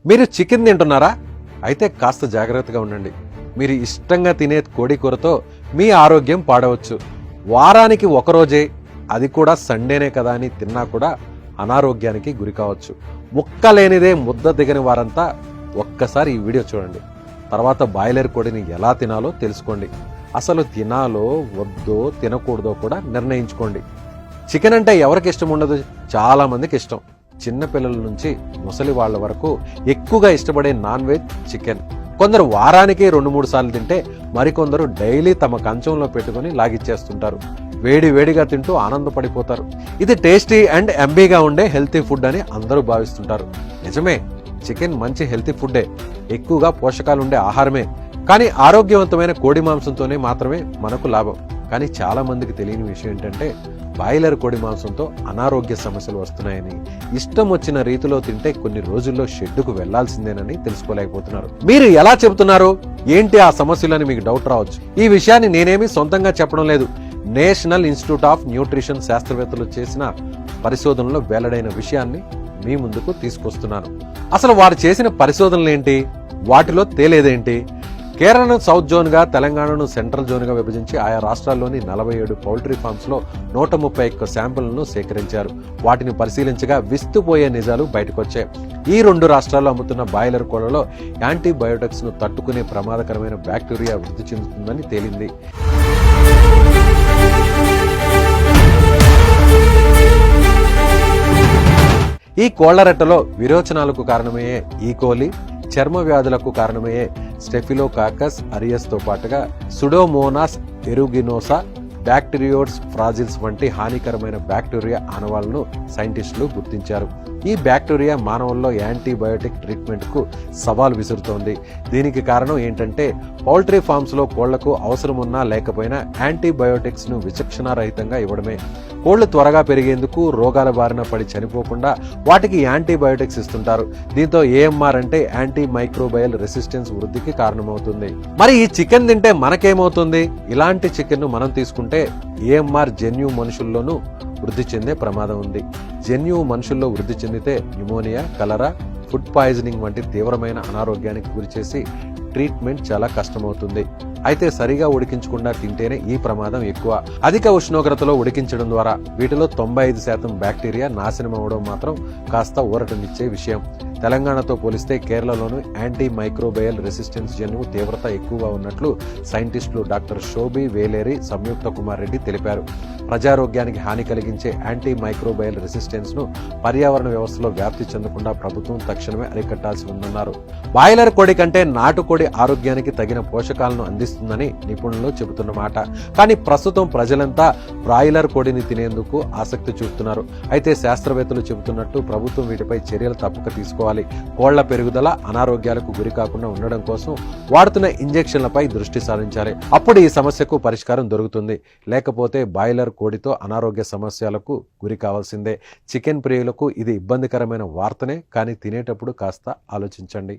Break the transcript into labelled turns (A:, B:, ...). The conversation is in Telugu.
A: మీరు చికెన్ తింటున్నారా? అయితే కాస్త జాగ్రత్తగా ఉండండి. మీరు ఇష్టంగా తినే కోడి కూరతో మీ ఆరోగ్యం పాడవచ్చు. వారానికి ఒకరోజే, అది కూడా సండేనే కదా అని తిన్నా కూడా అనారోగ్యానికి గురి కావచ్చు. ముక్క లేనిదే ముద్ద దిగని వారంతా ఒక్కసారి ఈ వీడియో చూడండి. తర్వాత బాయిలర్ కోడిని ఎలా తినాలో తెలుసుకోండి. అసలు తినాలో వద్దో తినకూడదో కూడా నిర్ణయించుకోండి. చికెన్ అంటే ఎవరికి ఇష్టం ఉండదు? చాలా మందికి ఇష్టం. చిన్నపిల్లల నుంచి ముసలి వాళ్ళ వరకు ఎక్కువగా ఇష్టపడే నాన్ వెజ్ చికెన్. కొందరు వారానికి 2-3 సార్లు తింటే మరికొందరు డైలీ తమ కంచంలో పెట్టుకుని లాగిచ్చేస్తుంటారు. వేడిగా తింటూ ఆనందపడిపోతారు. ఇది టేస్టీ అండ్ ఎంబీగా ఉండే హెల్తీ ఫుడ్ అని అందరూ భావిస్తుంటారు. నిజమే, చికెన్ మంచి హెల్తీ ఫుడ్డే, ఎక్కువగా పోషకాలు ఉండే ఆహారమే. కానీ ఆరోగ్యవంతమైన కోడి మాంసంతోనే మాత్రమే మనకు లాభం. కానీ చాలా మందికి తెలియని విషయం ఏంటంటే బాయిలర్ కోడి మాంసంతో అనారోగ్య సమస్యలు వస్తున్నాయని, ఇష్టం వచ్చిన రీతిలో తింటే కొన్ని రోజుల్లో షెడ్డుకు వెళ్లాల్సిందేనని తెలుసుకోలేకపోతున్నారు. మీరు ఎలా చెబుతున్నారు? ఏంటి ఆ సమస్యలని మీకు డౌట్ రావచ్చు. ఈ విషయాన్ని నేనేమి సొంతంగా చెప్పడం లేదు. నేషనల్ ఇన్స్టిట్యూట్ ఆఫ్ న్యూట్రిషన్ శాస్త్రవేత్తలు చేసిన పరిశోధనలో వెల్లడైన విషయాన్ని మీ ముందుకు తీసుకొస్తున్నాను. అసలు వారు చేసిన పరిశోధనలు ఏంటి? వాటిలో తేలేదేంటి? కేరళను సౌత్ జోన్ గా, తెలంగాణను సెంట్రల్ జోన్ గా విభజించి ఆయా రాష్ట్రాల్లోని 47 పౌల్ట్రీ ఫార్మ్స్ లో 131 శాంపుల్లను సేకరించారు. వాటిని పరిశీలించగా విస్తుపోయే నిజాలు బయటకొచ్చాయి. ఈ 2 రాష్ట్రాల్లో అమ్ముతున్న బాయిలర్ కోళ్లలో యాంటీబయోటిక్స్ ను తట్టుకునే ప్రమాదకరమైన బ్యాక్టీరియా వృద్ధి చెందుతుందని తేలింది. ఈ కోళ్ల రెట్టలో విరోచనాలకు కారణమయ్యే ఈకోలి, చర్మ వ్యాధులకు కారణమయ్యే స్టెఫిలోకాకస్ అరియస్ తో పాటుగా సుడోమోనాస్ ఎరుగినోసా, బ్యాక్టీరియోడ్స్ ఫ్రాజిల్స్ వంటి హానికరమైన బ్యాక్టీరియా ఆనవాళ్లను సైంటిస్టులు గుర్తించారు. ఈ బ్యాక్టీరియా మానవుల్లో యాంటీబయోటిక్ ట్రీట్మెంట్ కు సవాల్ విసురుతోంది. దీనికి కారణం ఏంటంటే పౌల్ట్రీ ఫార్మ్స్ లో కోళ్లకు అవసరమున్నా లేకపోయినా యాంటీబయోటిక్స్ ను విచక్షణారహితంగా ఇవ్వడమే. కోళ్లు త్వరగా పెరిగేందుకు, రోగాల బారిన పడి చనిపోకుండా వాటికి యాంటీబయోటిక్స్ ఇస్తుంటారు. దీంతో ఏఎంఆర్ అంటే యాంటీ మైక్రోబయల్ రెసిస్టెన్స్ వృద్ధికి కారణమవుతుంది. మరి ఈ చికెన్ తింటే మనకేమవుతుంది? ఇలాంటి చికెన్ ను మనం తీసుకుంటే ఏఎంఆర్ జన్యు మనుషుల్లోనూ వృద్ధి చెందే ప్రమాదం ఉంది. జన్యువు మనుషుల్లో వృద్ధి చెందితే న్యూమోనియా, కలరా, ఫుడ్ పాయిజనింగ్ వంటి తీవ్రమైన అనారోగ్యానికి గురిచేసి ట్రీట్మెంట్ చాలా కష్టమవుతుంది. అయితే సరిగా ఉడికించకుండా తింటేనే ఈ ప్రమాదం ఎక్కువ. అధిక ఉష్ణోగ్రతలో ఉడికించడం ద్వారా వీటిలో 95% బ్యాక్టీరియా నాశనం అవడం మాత్రం కాస్త ఊరటనిచ్చే విషయం. తెలంగాణతో పోలిస్తే కేరళలోనూ యాంటీ మైక్రోబయల్ రెసిస్టెన్స్ జన్యువు తీవ్రత ఎక్కువగా ఉన్నట్లు సైంటిస్టులు డాక్టర్ శోభి వేలేరి, సంయుక్త కుమార్ రెడ్డి తెలిపారు. ప్రజారోగ్యానికి హాని కలిగించే యాంటీ మైక్రోబయల్ రెసిస్టెన్స్ ను పర్యావరణ వ్యవస్థలో వ్యాప్తి చెందకుండా ప్రభుత్వం తక్షణమే అరికట్టాల్సి ఉందన్నారు. బాయిలర్ కోడి కంటే నాటుకోడి ఆరోగ్యానికి తగిన పోషకాలను అందిస్తుందని నిపుణులు చెబుతున్నమాట. కానీ ప్రస్తుతం ప్రజలంతా బ్రాయిలర్ కోడిని తినేందుకు ఆసక్తి చూపుతున్నారు. అయితే శాస్త్రవేత్తలు చెబుతున్నట్టు ప్రభుత్వం వీటిపై చర్యలు తప్పక తీసుకోవాలి. కోళ్ల పెరుగుదల, అనారోగ్యాలకు గురి కాకుండా ఉండడం కోసం వాడుతున్న ఇంజెక్షన్లపై దృష్టి సారించాలి. అప్పుడు ఈ సమస్యకు పరిష్కారం దొరుకుతుంది. లేకపోతే బాయిలర్ కోడితో అనారోగ్య సమస్యలకు గురి కావాల్సిందే. చికెన్ ప్రియులకు ఇది ఇబ్బందికరమైన వార్తనే, కానీ తినేటప్పుడు కాస్త ఆలోచించండి.